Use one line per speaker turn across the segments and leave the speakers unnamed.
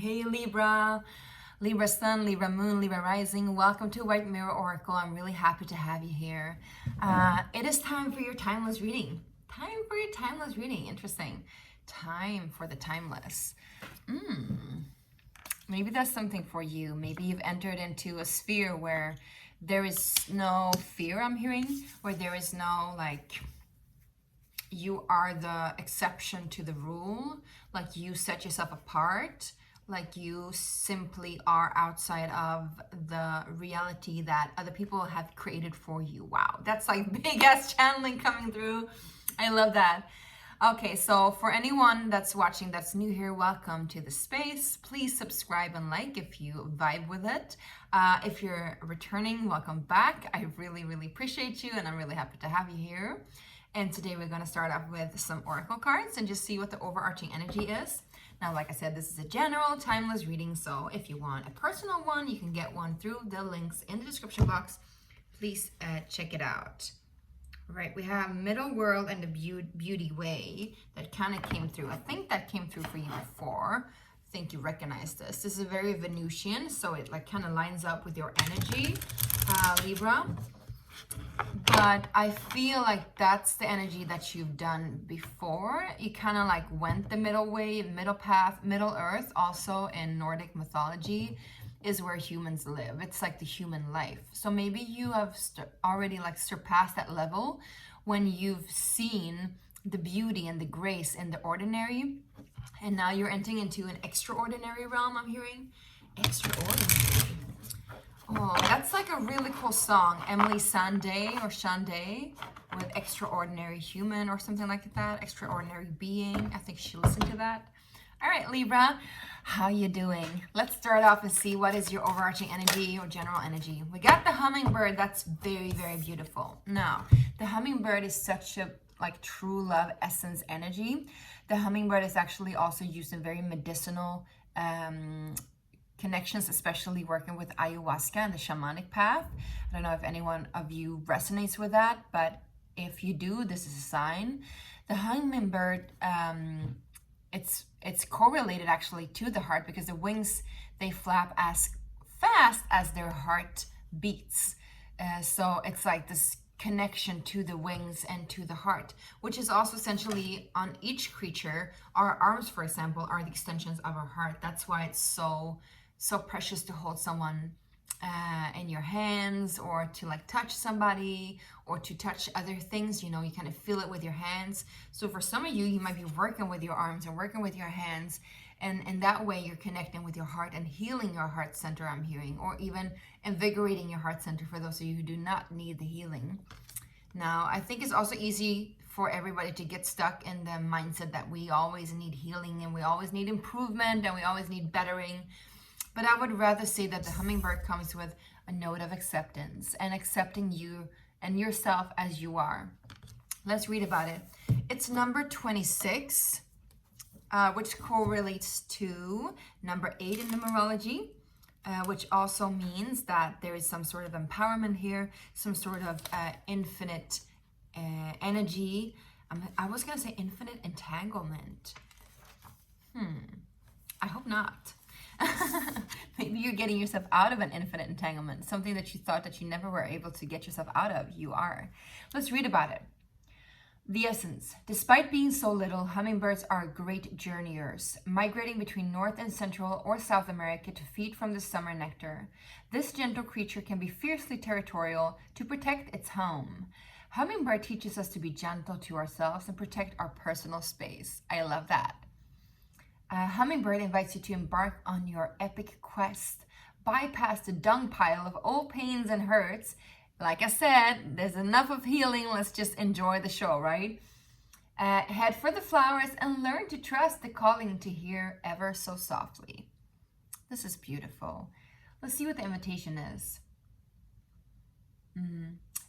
Hey Libra, Libra Sun, Libra Moon, Libra Rising. Welcome to White Mirror Oracle. I'm really happy to have you here. It is time for your timeless reading. Time for your timeless reading. Interesting. Time for the timeless. Maybe that's something for you. Maybe you've entered into a sphere where there is no fear, I'm hearing, where there is no like, you are the exception to the rule, like you set yourself apart, like you simply are outside of the reality that other people have created for you. Wow, that's like big ass channeling coming through. I love that. Okay, so for anyone that's watching that's new here, welcome to the space. Please subscribe and like if you vibe with it. If you're returning, welcome back. I really appreciate you, and I'm really happy to have you here. And today we're going to start off with some oracle cards and just see what the overarching energy is. Now, like I said, this is a general timeless reading, so if you want a personal one, you can get one through the links in the description box. Please check it out. All right, we have Middle World and the Beauty Way that kind of came through. I think that came through for you before. I think you recognize this. This is very Venusian, so it like kind of lines up with your energy, Libra. But I feel like that's the energy that you've done before. You kind of like went the middle way, middle path. Middle Earth, also in Nordic mythology, is where humans live. It's like the human life. So maybe you have already like surpassed that level when you've seen the beauty and the grace in the ordinary. And now you're entering into an extraordinary realm, I'm hearing. Extraordinary. Oh, that's like a really cool song. Emily Sandé or Shandé with Extraordinary Human or something like that. Extraordinary Being. I think she listened to that. All right, Libra, how you doing? Let's start off and see what is your overarching energy or general energy. We got the hummingbird. That's very beautiful. Now, the hummingbird is such a like true love essence energy. The hummingbird is actually also used in very medicinal connections, especially working with ayahuasca and the shamanic path. I don't know if anyone of you resonates with that, but if you do, this is a sign. The hummingbird, it's correlated actually to the heart because the wings, they flap as fast as their heart beats. So it's like this connection to the wings and to the heart, which is also essentially on each creature. Our arms, for example, are the extensions of our heart. That's why it's so precious to hold someone in your hands, or to like touch somebody, or to touch other things. You know, you kind of feel it with your hands. So for some of you, you might be working with your arms and working with your hands, and that way you're connecting with your heart and healing your heart center, I'm hearing, or even invigorating your heart center for those of you who do not need the healing. Now, I think it's also easy for everybody to get stuck in the mindset that we always need healing and we always need improvement and we always need bettering. But I would rather say that the hummingbird comes with a note of acceptance and accepting you and yourself as you are. Let's read about it. It's number 26, which correlates to number 8 in numerology, which also means that there is some sort of empowerment here, some sort of infinite energy. I was going to say infinite entanglement. I hope not. Maybe you're getting yourself out of an infinite entanglement, something that you thought that you never were able to get yourself out of. You are. Let's read about it. The essence. Despite being so little, hummingbirds are great journeyers, migrating between North and Central or South America to feed from the summer nectar. This gentle creature can be fiercely territorial to protect its home. Hummingbird teaches us to be gentle to ourselves and protect our personal space. I love that. Hummingbird invites you to embark on your epic quest. Bypass the dung pile of old pains and hurts. Like I said, there's enough of healing. Let's just enjoy the show, right? Head for the flowers and learn to trust the calling to hear ever so softly. This is beautiful. Let's see what the invitation is.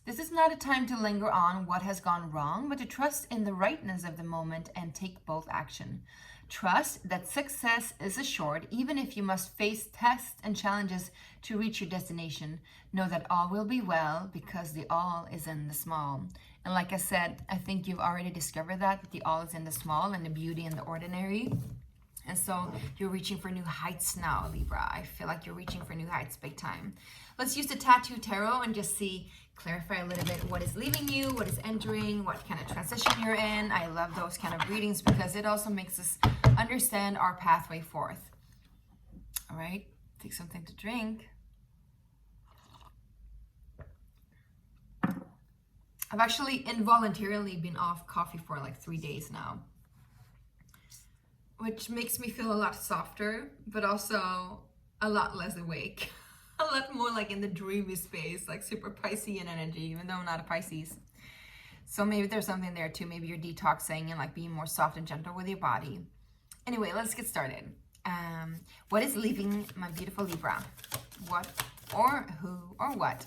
This is not a time to linger on what has gone wrong, but to trust in the rightness of the moment and take bold action. Trust that success is assured, even if you must face tests and challenges to reach your destination. Know that all will be well because the all is in the small. And like I said, I think you've already discovered that the all is in the small and the beauty in the ordinary. And so you're reaching for new heights now, Libra. I feel like you're reaching for new heights big time. Let's use the Tattoo Tarot and just see, clarify a little bit what is leaving you, what is entering, what kind of transition you're in. I love those kind of readings because it also makes us understand our pathway forth. All right, take something to drink. I've actually involuntarily been off coffee for like 3 days now, which makes me feel a lot softer, but also a lot less awake. A lot more like in the dreamy space, like super Piscean energy, even though I'm not a Pisces. So maybe there's something there too. Maybe you're detoxing and like being more soft and gentle with your body. Anyway, let's get started. What is leaving my beautiful Libra? What or who or what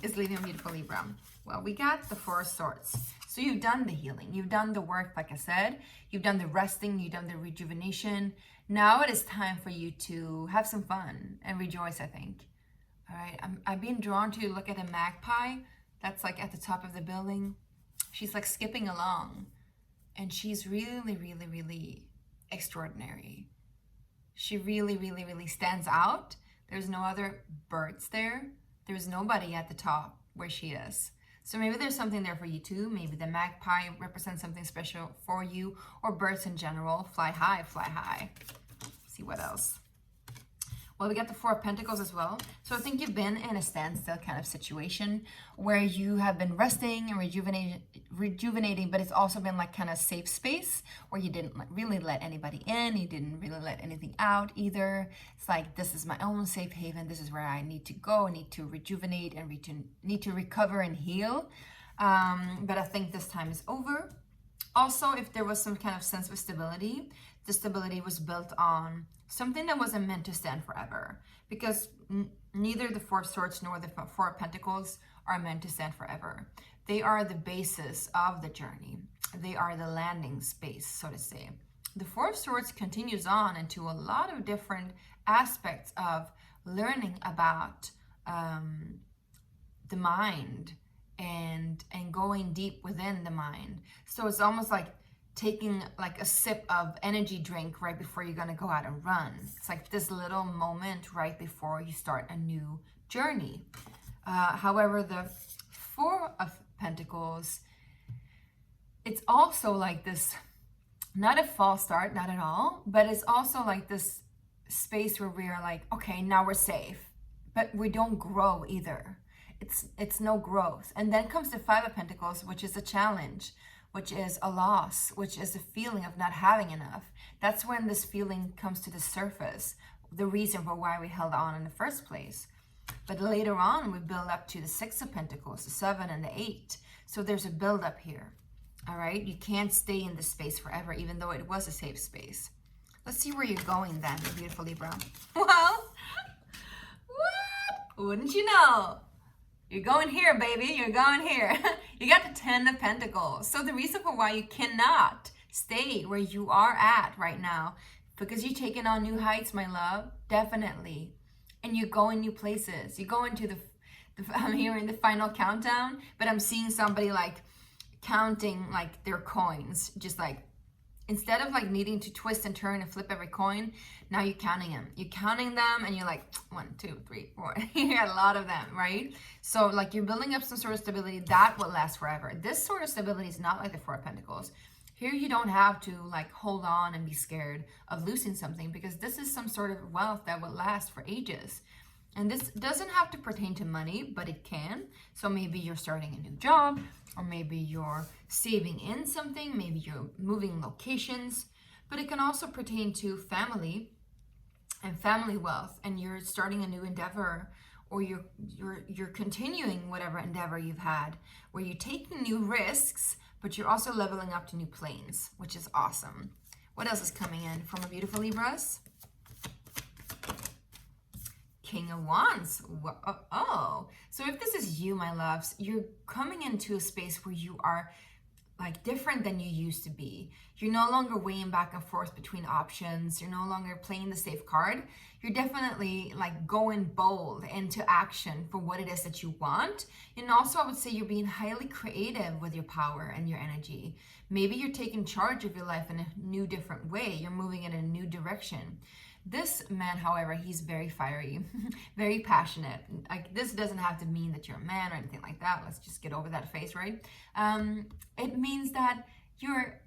is leaving my beautiful Libra? Well, we got the Four of Swords. So you've done the healing. You've done the work, like I said. You've done the resting. You've done the rejuvenation. Now it is time for you to have some fun and rejoice, I think. All right, I've been drawn to look at a magpie that's like at the top of the building. She's like skipping along, and she's really, really, really extraordinary. She really, really, really stands out. There's no other birds there. There's nobody at the top where she is. So maybe there's something there for you too. Maybe the magpie represents something special for you, or birds in general. Fly high, fly high. Let's see what else. Well, we got the Four of Pentacles as well. So I think you've been in a standstill kind of situation where you have been resting and rejuvenating, but it's also been like kind of safe space where you didn't really let anybody in. You didn't really let anything out either. It's like, this is my own safe haven. This is where I need to go. I need to rejuvenate and need to recover and heal. But I think this time is over. Also, if there was some kind of sense of stability, the stability was built on something that wasn't meant to stand forever, because neither the Four of Swords nor the Four of Pentacles are meant to stand forever. They are the basis of the journey. They are the landing space, so to say. The Four of Swords continues on into a lot of different aspects of learning about the mind and going deep within the mind. So it's almost like taking like a sip of energy drink right before you're going to go out and run. It's like this little moment right before you start a new journey. However, the Four of Pentacles, it's also like this, not a false start, not at all, but it's also like this space where we are like, okay, now we're safe, but we don't grow either. It's no growth. And then comes the Five of Pentacles, which is a challenge, which is a loss, which is a feeling of not having enough. That's when this feeling comes to the surface, the reason for why we held on in the first place. But later on, we build up to the Six of Pentacles, the Seven and the Eight. So there's a build up here, all right? You can't stay in this space forever, even though it was a safe space. Let's see where you're going then, beautiful Libra. Well, what? Wouldn't you know? You're going here, baby. You're going here. You got the Ten of Pentacles. So the reason for why you cannot stay where you are at right now, because you're taking on new heights, my love, definitely. And you're going new places. You go into I'm hearing the final countdown, but I'm seeing somebody like counting like their coins, just like, instead of like needing to twist and turn and flip every coin, now you're counting them. You're counting them and you're like, 1, 2, 3, 4. You got a lot of them, right? So like you're building up some sort of stability that will last forever. This sort of stability is not like the Four of Pentacles. Here you don't have to like hold on and be scared of losing something, because this is some sort of wealth that will last for ages. And this doesn't have to pertain to money, but it can. So maybe you're starting a new job, or maybe you're saving in something, maybe you're moving locations, but it can also pertain to family and family wealth, and you're starting a new endeavor, or you're continuing whatever endeavor you've had, where you're taking new risks, but you're also leveling up to new planes, which is awesome. What else is coming in from a beautiful Libras? King of Wands. Oh, so if this is you, my loves, you're coming into a space where you are like different than you used to be. You're no longer weighing back and forth between options. You're no longer playing the safe card. You're definitely like going bold into action for what it is that you want. And also I would say you're being highly creative with your power and your energy. Maybe you're taking charge of your life in a new, different way. You're moving in a new direction. This man, however, he's very fiery, very passionate. Like, this doesn't have to mean that you're a man or anything like that. Let's just get over that phase, right? It means that your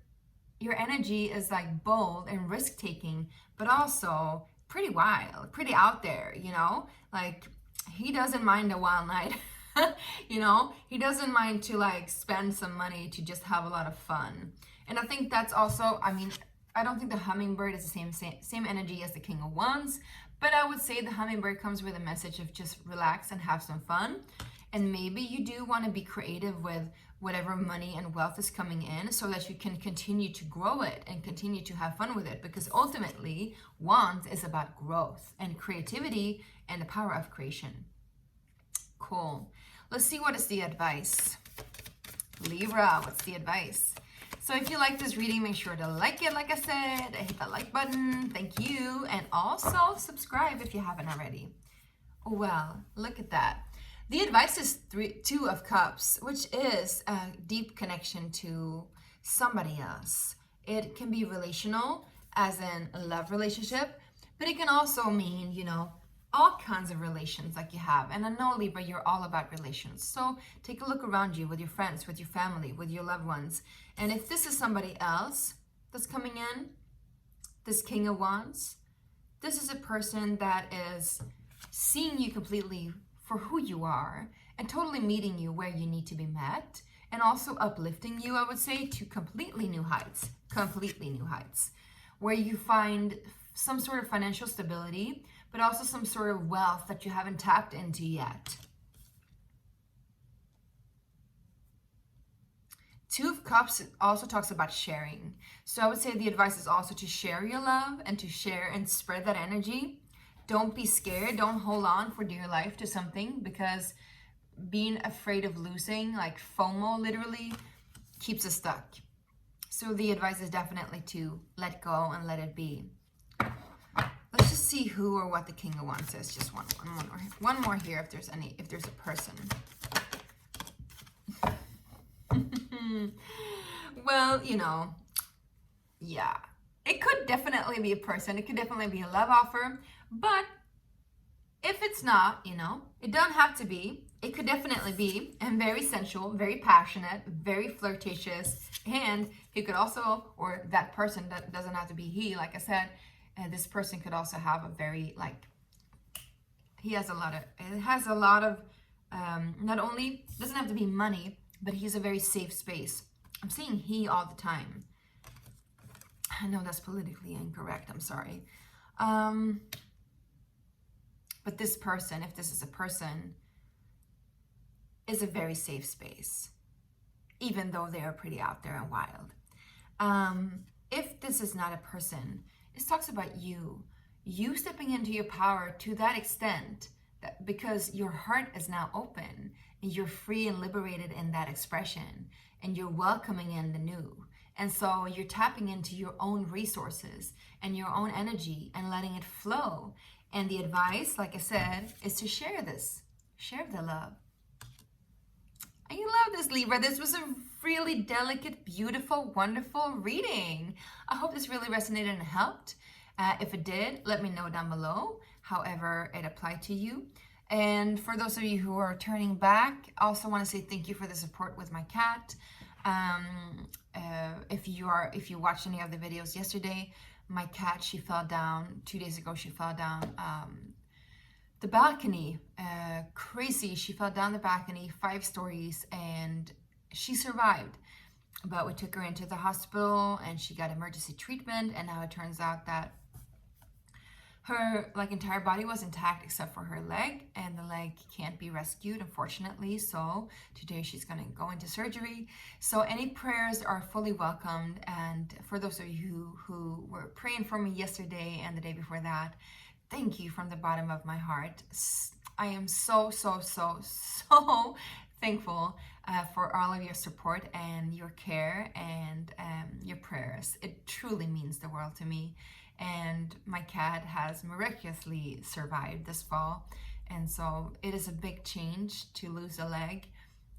energy is like bold and risk-taking, but also pretty wild, pretty out there, you know? Like, he doesn't mind a wild night. You know, he doesn't mind to like spend some money to just have a lot of fun. And I think that's also, I mean, I don't think the hummingbird is the same energy as the King of Wands, but I would say the hummingbird comes with a message of just relax and have some fun. And maybe you do want to be creative with whatever money and wealth is coming in so that you can continue to grow it and continue to have fun with it, because ultimately Wands is about growth and creativity and the power of creation. Cool. Let's see, what is the advice? Libra, what's the advice? So if you like this reading, make sure to like it, like I said, hit that like button, thank you, and also subscribe if you haven't already. Well, look at that. The advice is Two of Cups, which is a deep connection to somebody else. It can be relational, as in a love relationship, but it can also mean, you know, all kinds of relations like you have. And I know, Libra, you're all about relations. So take a look around you with your friends, with your family, with your loved ones. And if this is somebody else that's coming in, this King of Wands, this is a person that is seeing you completely for who you are and totally meeting you where you need to be met, and also uplifting you, I would say, to completely new heights, where you find some sort of financial stability, but also some sort of wealth that you haven't tapped into yet. Two of Cups also talks about sharing. So I would say the advice is also to share your love and to share and spread that energy. Don't be scared. Don't hold on for dear life to something, because being afraid of losing, like FOMO literally, keeps us stuck. So the advice is definitely to let go and let it be. Let's just see who or what the King of Wands says. Just one more here, if there's a person. Well, you know, yeah, it could definitely be a person. It could definitely be a love offer, but if it's not, you know, it don't have to be. It could definitely be, and very sensual, very passionate, very flirtatious, and he could also, or that person, that doesn't have to be he, like I said, this person could also have a very, like, it has a lot of, not only, doesn't have to be money, but he's a very safe space. I'm saying he all the time. I know that's politically incorrect, I'm sorry. But this person, if this is a person, is a very safe space, even though they are pretty out there and wild. If this is not a person, it talks about you stepping into your power to that extent, that because your heart is now open and you're free and liberated in that expression, and you're welcoming in the new. And so you're tapping into your own resources and your own energy and letting it flow. And the advice, like I said, is to share this. Share the love. I love this, Libra. This was a really delicate, beautiful, wonderful reading. I hope this really resonated and helped. If it did, let me know down below, however it applied to you. And for those of you who are turning back, I also want to say thank you for the support with my cat. If you watched any of the videos yesterday, my cat, she fell down 2 days ago. She fell down the balcony. Crazy. She fell down the balcony 5 stories, and she survived. But we took her into the hospital and she got emergency treatment, and now it turns out that her entire body was intact except for her leg, and the leg can't be rescued, unfortunately. So today she's going to go into surgery. So any prayers are fully welcomed. And for those of you who were praying for me yesterday and the day before that, thank you from the bottom of my heart. I am so thankful for all of your support and your care and your prayers. It truly means the world to me. And my cat has miraculously survived this fall. And so it is a big change to lose a leg,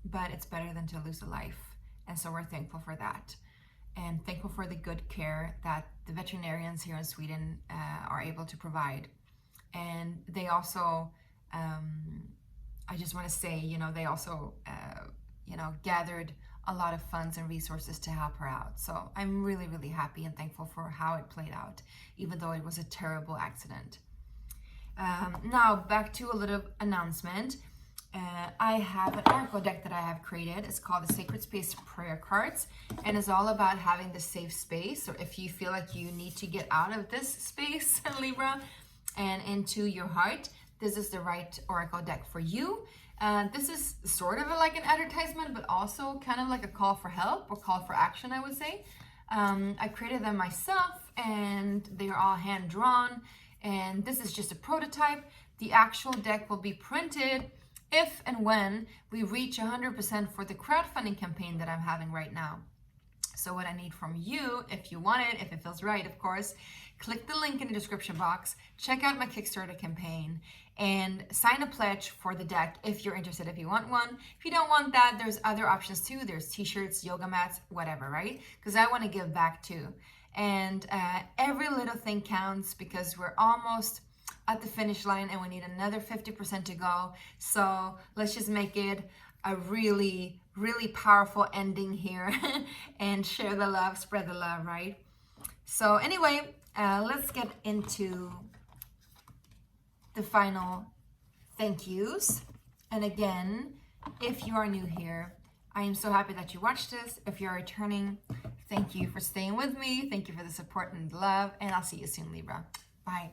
but it's better than to lose a life. And so we're thankful for that. and thankful for the good care that the veterinarians here in Sweden are able to provide. And they also, I just want to say, you know, they also, you know, gathered a lot of funds and resources to help her out. So I'm really, really happy and thankful for how it played out, even though it was a terrible accident. Now back to a little announcement. I have an oracle deck that I have created. It's called the Sacred Space Prayer Cards, and it's all about having the safe space. So if you feel like you need to get out of this space, Libra, and into your heart, this is the right oracle deck for you. This is sort of like an advertisement, but also kind of like a call for help or call for action, I would say. I created them myself, and they're all hand drawn, and this is just a prototype. The actual deck will be printed if and when we reach 100% for the crowdfunding campaign that I'm having right now. So what I need from you, if you want it, if it feels right, of course, click the link in the description box, check out my Kickstarter campaign, and sign a pledge for the deck if you're interested, if you want one. If you don't want that, there's other options too. There's t-shirts, yoga mats, whatever, right? Because I want to give back too. And every little thing counts, because we're almost at the finish line and we need another 50% to go. So let's just make it a really, really powerful ending here and share the love, spread the love, right? So anyway, let's get into the final thank yous. And again, if you are new here, I am so happy that you watched this. If you're returning, thank you for staying with me. Thank you for the support and the love, and I'll see you soon, Libra. Bye.